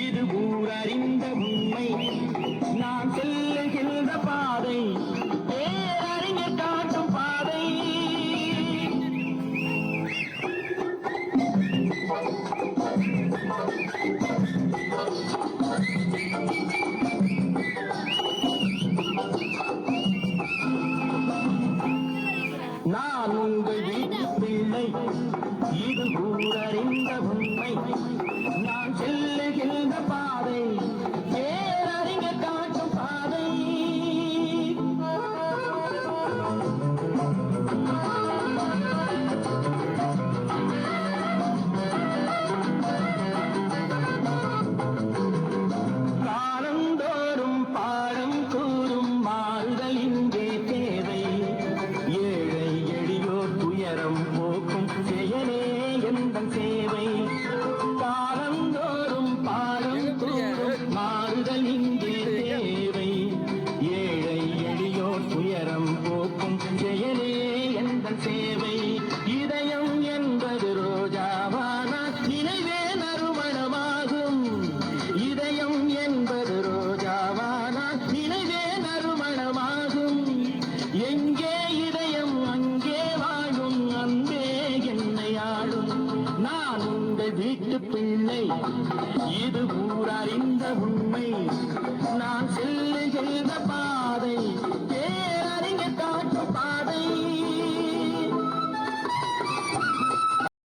இது ஊரறிந்த உண்மை, நான் செல்லுகின்ற பாதை பேரறிஞர் காட்டும் பாதை. நான் உங்கள் வீட்டு பிள்ளை, இது ஊரறிந்த உண்மை, நான் செல்லுகின்ற பாதை பேரறிஞர் காட்டும் பாதை. காலந்தோறும் பாடம் கூறும் மாறுதல் இங்கே தேவை, ஏழை எளியோர் துயரம் போக்கும் செயலே எந்தன் சேவை. காலந்தோறும் பாடம் கூறும் மாறுதல் இங்கே தேவை, ஏழை எளியோர் துயரம் போக்கும் செயலே எந்தன் சேவை. இதயம் என்பது ரோஜாவான நினைவே நறுமணமாகும், இதயம் என்பது ரோஜாவான நினைவே நறுமணமாகும். எங்கே இதயம் அங்கே வாழும் அன்பே என்னை ஆளும். நான் உங்கள் வீட்டு பிள்ளை, இது ஊரறிந்த உண்மை, நான் செல்லுகின்ற